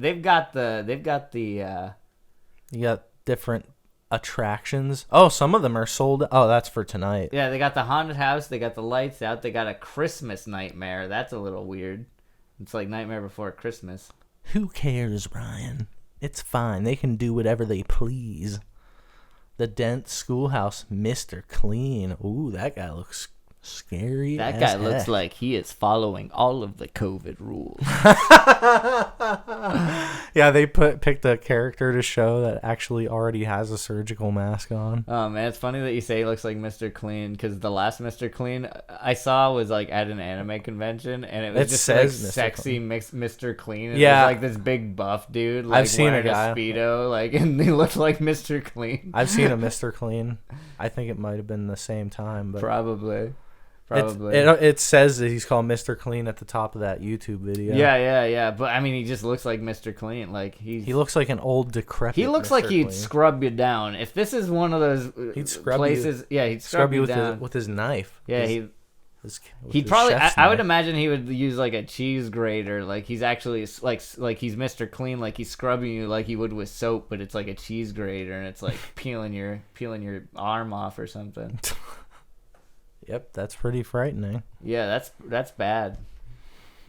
You got different attractions. Oh, some of them are sold. Oh, that's for tonight. Yeah, they got the haunted house. They got the lights out. They got a Christmas nightmare. That's a little weird. It's like Nightmare Before Christmas. Who cares, Ryan? It's fine. They can do whatever they please. The Dent Schoolhouse, Mr. Clean. Ooh, that guy looks scary. That as guy heck. looks like he is following all of the COVID rules. Yeah, they picked a character to show that actually already has a surgical mask on. Oh man, it's funny that you say he looks like Mr. Clean because the last Mr. Clean I saw was like at an anime convention and it was just like Mr. sexy Mr. Clean. And Yeah. it was like this big buff dude. Like, I've seen wearing a guy. Speedo, like, and he looked like Mr. Clean. I've seen a Mr. Clean. I think it might have been the same time, but Probably. it says that he's called Mr. Clean at the top of that YouTube video. Yeah. But I mean, he just looks like Mr. Clean. Like he looks like an old decrepit. He looks Mr. like he'd Clean. scrub you down. If this is one of those He'd scrub places, yeah, he'd scrub you down with his knife. Yeah, He'd probably. I would imagine he would use like a cheese grater. Like he's actually like he's Mr. Clean. Like he's scrubbing you like he would with soap, but it's like a cheese grater and it's like peeling your arm off or something. Yep, that's pretty frightening. Yeah, that's bad.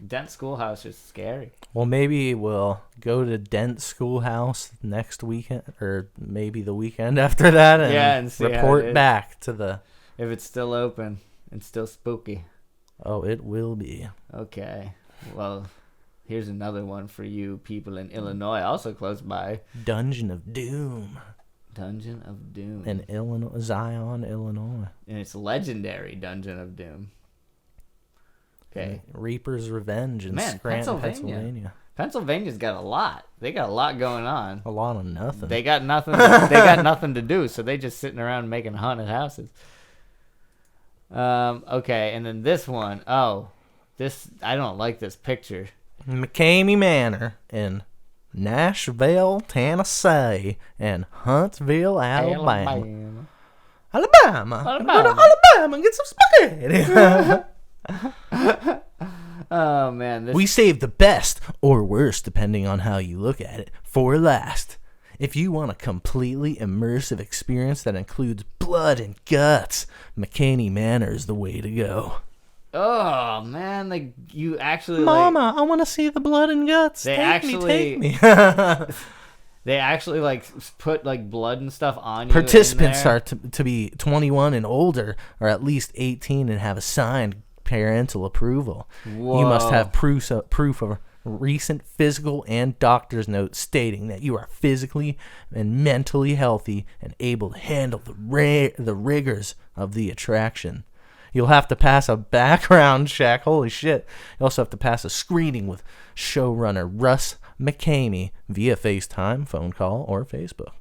Dent Schoolhouse is scary. Well, maybe we'll go to Dent Schoolhouse next weekend, or maybe the weekend after that, and see how it report is. back to the. If it's still open and still spooky. Oh, it will be. Okay. Well, here's another one for you people in Illinois, also close by. Dungeon of Doom. Dungeon of Doom. In Illinois, Zion, Illinois. And it's legendary Dungeon of Doom. Okay. Reaper's Revenge in Man, Scranton, Pennsylvania. Pennsylvania. Pennsylvania's got a lot. They got a lot going on. A lot of nothing. They got nothing. They got nothing to do, so they just sitting around making haunted houses. Okay, and then this one. Oh, this I don't like this picture. McKamey Manor in Nashville, Tennessee, and Huntsville, Alabama. Alabama. I'm going to Alabama and get some spaghetti. Oh man, We saved the best, or worst, depending on how you look at it, for last. If you want a completely immersive experience that includes blood and guts, McKamey Manor is the way to go. Oh man, like you actually, Mama, I want to see the blood and guts. They Take me. they actually like put like blood and stuff on you. Participants are to be 21 and older, or at least 18 and have assigned parental approval. Whoa. You must have proof of recent physical and doctor's notes stating that you are physically and mentally healthy and able to handle the rigors of the attraction. You'll have to pass a background check. Holy shit. You also have to pass a screening with showrunner Russ McKamey via FaceTime, phone call, or Facebook.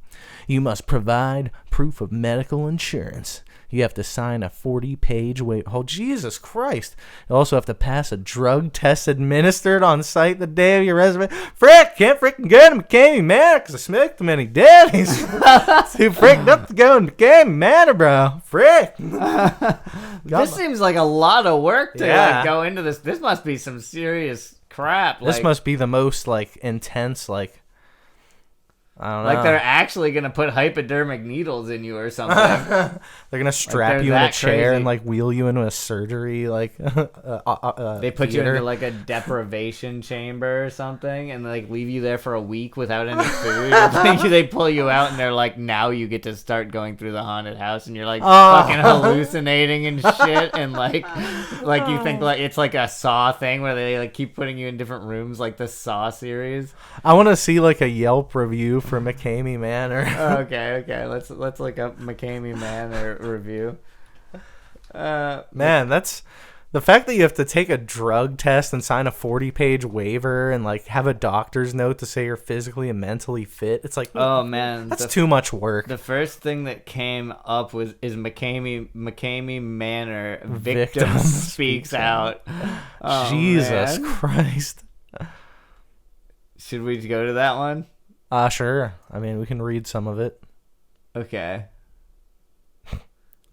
You must provide proof of medical insurance. You have to sign a 40-page waiver. Oh, Jesus Christ. You also have to pass a drug test administered on site the day of your reservation. Frick, can't freaking go to McKamey Manor because I smoked too many daddies. Too fricked up to go in McKamey Manor, bro. Frick. This seems like a lot of work to like, go into this. This must be some serious crap. This must be the most, like, intense, like, I don't Like know. they're actually gonna put hypodermic needles in you or something. They're gonna strap they're you in a that chair crazy. and like wheel you into a surgery like They put you theater. into like a deprivation chamber or something, and like leave you there for a week without any food. And they pull you out, and they're like, "Now you get to start going through the haunted house," and you're like fucking hallucinating and shit, and like you think like it's like a Saw thing where they like keep putting you in different rooms, like the Saw series. I want to see like a Yelp review for McKamey Manor. Okay. Let's look up McKamey Manor review. Man, that's the fact that you have to take a drug test and sign a 40-page waiver and like have a doctor's note to say you're physically and mentally fit. It's like, Oh man, that's too much work. The first thing that came up is McKamey Manor victim speaks out. Oh, Jesus man. Christ. Should we go to that one? Sure. I mean, we can read some of it. Okay.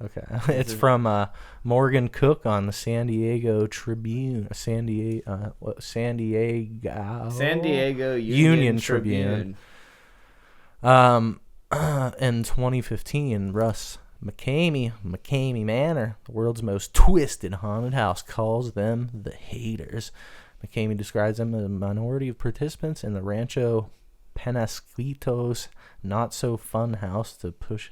Okay. It's from Morgan Cook on the San Diego Tribune. San Diego Union Tribune. In 2015, Russ McKamey Manor, the world's most twisted haunted house, calls them the haters. McKamey describes them as a minority of participants in the Rancho Penasquitos not so fun house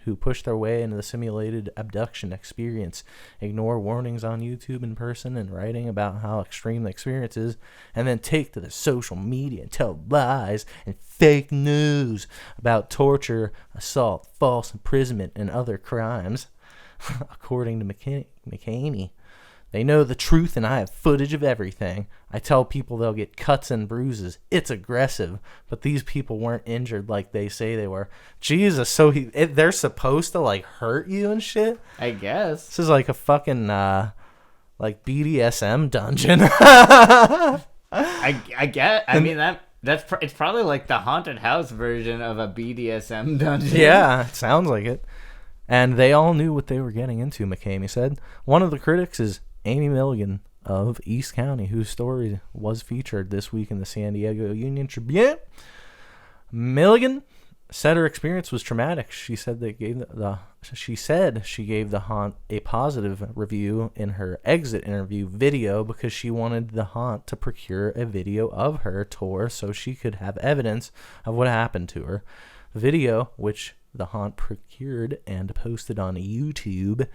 who push their way into the simulated abduction experience, ignore warnings on YouTube in person and writing about how extreme the experience is, and then take to the social media and tell lies and fake news about torture, assault, false imprisonment, and other crimes. According to McKamey, they know the truth, and I have footage of everything. I tell people they'll get cuts and bruises. It's aggressive, but these people weren't injured like they say they were. Jesus, so they're supposed to like hurt you and shit? I guess. This is like a fucking like BDSM dungeon. I get. I mean it's probably like the haunted house version of a BDSM dungeon. Yeah, it sounds like it. And they all knew what they were getting into, McKamey said. One of the critics is Amy Milligan of East County, whose story was featured this week in the San Diego Union Tribune. Milligan said her experience was traumatic. She said she gave the haunt a positive review in her exit interview video because she wanted the haunt to procure a video of her tour so she could have evidence of what happened to her. The video, which the haunt procured and posted on YouTube,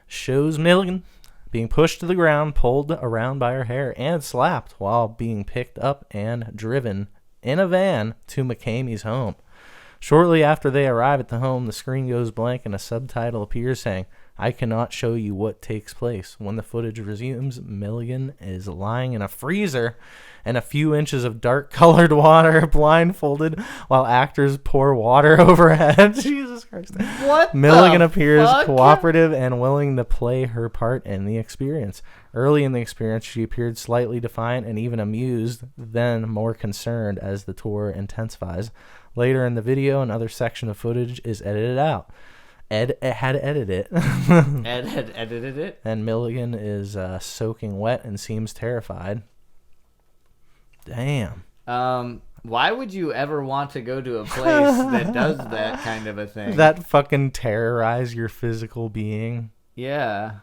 shows Milligan being pushed to the ground, pulled around by her hair, and slapped while being picked up and driven in a van to McKamey's home. Shortly after they arrive at the home, the screen goes blank and a subtitle appears saying, "I cannot show you what takes place." When the footage resumes, Milligan is lying in a freezer and a few inches of dark-colored water, blindfolded, while actors pour water overhead. Jesus Christ. What Milligan the appears fuck? cooperative and willing to play her part in the experience. Early in the experience, she appeared slightly defiant and even amused, then more concerned as the tour intensifies. Later in the video, another section of footage is edited out. Ed had edited it. Ed had edited it. And Milligan is soaking wet and seems terrified. Damn. Why would you ever want to go to a place that does that kind of a thing? That fucking terrorize your physical being. Yeah.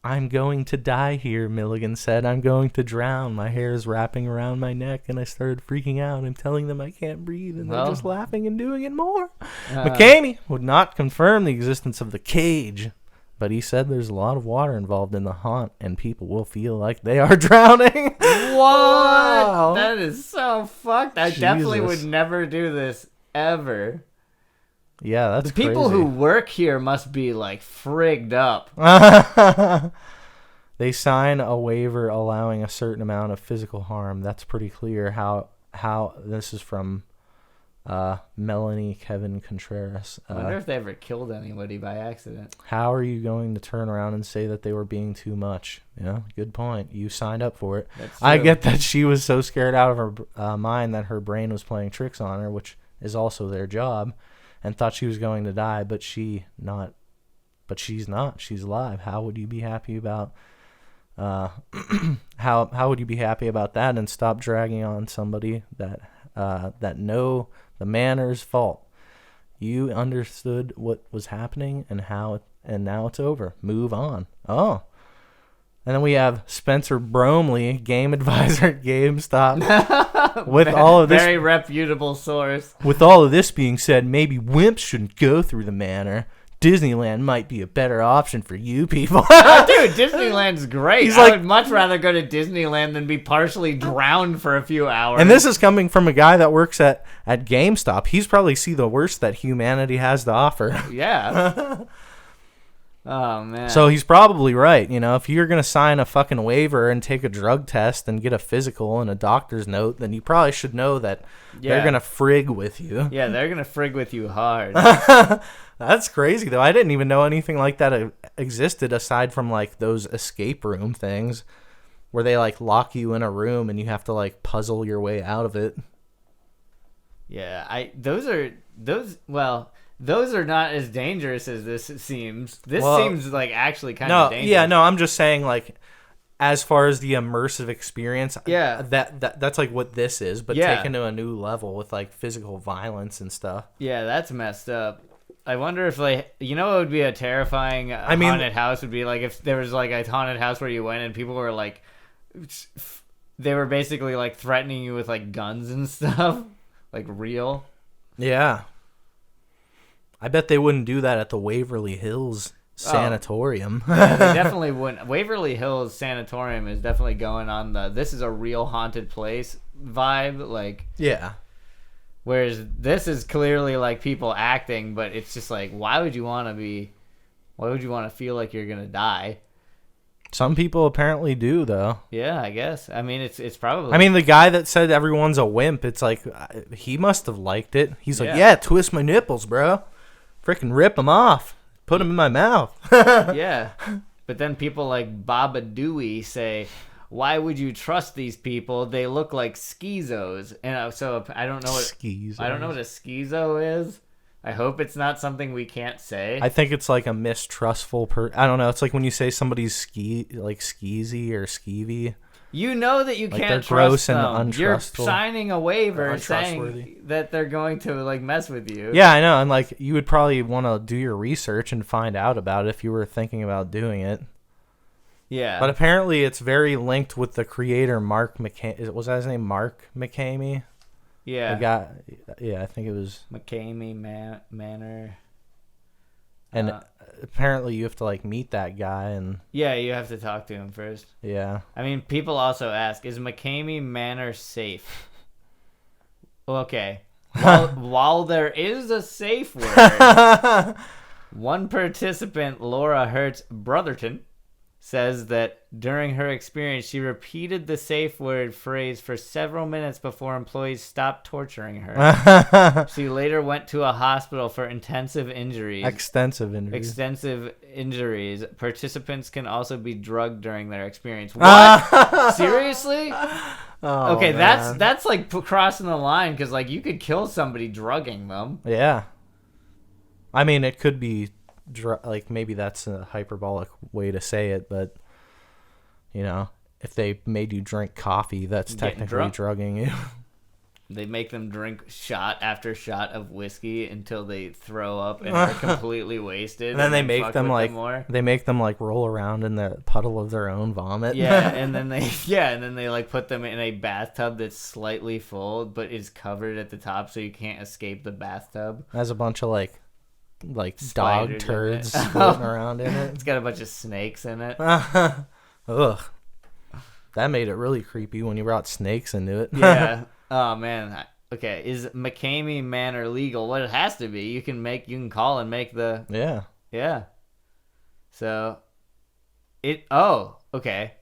I'm going to die here, Milligan said. I'm going to drown. My hair is wrapping around my neck, and I started freaking out. I'm telling them I can't breathe, and they're just laughing and doing it more. McKamey would not confirm the existence of the cage, but he said there's a lot of water involved in the haunt, and people will feel like they are drowning. What? Wow. That is so fucked. I definitely would never do this ever. Yeah, that's the people crazy. who work here must be like frigged up. They sign a waiver allowing a certain amount of physical harm. That's pretty clear. How this is from Melanie Kevin Contreras. I wonder if they ever killed anybody by accident. How are you going to turn around and say that they were being too much? Yeah, good point. You signed up for it. I get that she was so scared out of her mind that her brain was playing tricks on her, which is also their job, and thought she was going to die, but she's not. She's alive. How would you be happy about how would you be happy about that and stop dragging on somebody that The manor's fault. You understood what was happening and and now it's over. Move on. Oh. And then we have Spencer Bromley, game advisor at GameStop. With all of this, very reputable source. With all of this being said, maybe wimps shouldn't go through the manor. Disneyland might be a better option for you people. Dude, Disneyland's great. I would much rather go to Disneyland than be partially drowned for a few hours. And this is coming from a guy that works at GameStop. He's probably see the worst that humanity has to offer. Yeah. Oh, man. So he's probably right. If you're going to sign a fucking waiver and take a drug test and get a physical and a doctor's note, then you probably should know that they're going to frig with you. Yeah, they're going to frig with you hard. That's crazy, though. I didn't even know anything like that existed aside from, like, those escape room things where they, like, lock you in a room and you have to, like, puzzle your way out of it. Yeah, those are not as dangerous as this seems. This seems like actually kind of dangerous. Yeah, no, I'm just saying, like, as far as the immersive experience, yeah, that's like what this is, but taken to a new level with, like, physical violence and stuff. Yeah, that's messed up. I wonder if, like, what would be a terrifying haunted house would be, like, if there was, like, a haunted house where you went and people were, like, they were basically, like, threatening you with, like, guns and stuff. Like, real. Yeah. I bet they wouldn't do that at the Waverly Hills Sanatorium. Yeah, they definitely wouldn't. Waverly Hills Sanatorium is definitely going on the this is a real haunted place vibe. Like, yeah. Whereas this is clearly like people acting, but it's just like, why would you want to feel like you're going to die? Some people apparently do, though. Yeah, I guess. I mean, it's probably... I mean, the guy that said everyone's a wimp, it's like, he must have liked it. He's like, yeah, twist my nipples, bro. Freaking rip them off. Put them in my mouth. Yeah. But then people like Baba Dewey say, why would you trust these people? They look like schizos. And so I don't know what... Schizos. I don't know what a schizo is. I hope it's not something we can't say. I think it's like a mistrustful I don't know. It's like when you say somebody's skeezy or skeevy. You know that you like can't trust gross them. And You're signing a waiver saying that they're going to like mess with you. Yeah, I know. And like you would probably want to do your research and find out about it if you were thinking about doing it. Yeah. But apparently it's very linked with the creator Mark McKamey. Was that his name? Mark McKamey? Yeah. The guy, yeah, I think it was McKamey Manor. And apparently you have to like meet that guy and yeah, you have to talk to him first. Yeah. I mean, people also ask, is McKamey Manor safe? Okay. While there is a safe word, one participant, Laura Hertz Brotherton, says that during her experience, she repeated the safe word phrase for several minutes before employees stopped torturing her. She later went to a hospital for extensive injuries. Participants can also be drugged during their experience. What? Seriously? Oh, okay, man. that's like crossing the line because like you could kill somebody drugging them. Yeah. I mean, it could be like maybe that's a hyperbolic way to say it, but you know, if they made you drink coffee, that's technically drugging you. They make them drink shot after shot of whiskey until they throw up and are completely wasted. And then they make them like roll around in the puddle of their own vomit. Yeah, and then they like put them in a bathtub that's slightly full but is covered at the top so you can't escape the bathtub. Has a bunch of like dog turds floating around in it. It's got a bunch of snakes in it. Ugh. That made it really creepy when you brought snakes into it. Yeah. Oh man. Okay. Is McKamey Manor legal? Well, it has to be. You can call and make the. Yeah. Yeah. So. Okay.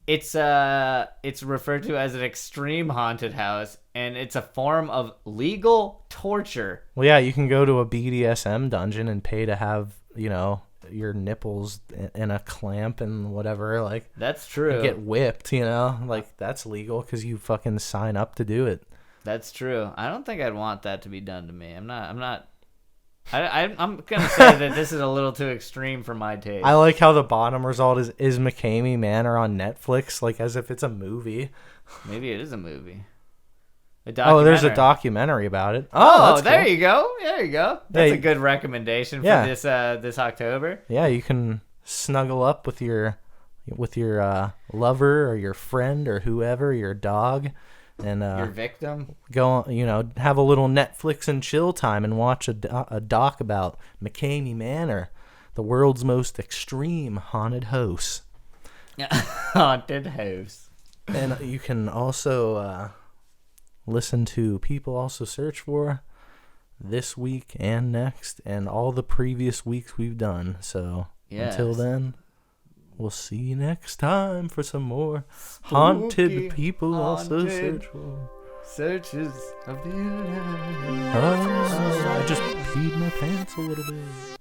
It's referred to as an extreme haunted house, and it's a form of legal torture. Well, yeah, you can go to a BDSM dungeon and pay to have, you know, your nipples in a clamp and whatever. Like, that's true. Get whipped, you know, like that's legal because you fucking sign up to do it. That's true. I don't think I'd want that to be done to me. I'm gonna say that this is a little too extreme for my taste. I like how the bottom result is McKamey Manor on Netflix, like as if it's a movie. Maybe it is a movie. documentary. there's a documentary about it. Oh, that's there cool. you go. There you go. That's Yeah, a good recommendation for Yeah. this October. Yeah, you can snuggle up with your lover or your friend or whoever, your dog, and Your victim. go, have a little Netflix and chill time and watch a doc about McKamey Manor, the world's most extreme haunted house. Haunted house. And you can also listen to People Also Search For this week and next and all the previous weeks we've done. So until Yes. then, we'll see you next time for some more haunted Spooky, People Also haunted Search For. Searches of the internet. I just peed my pants a little bit.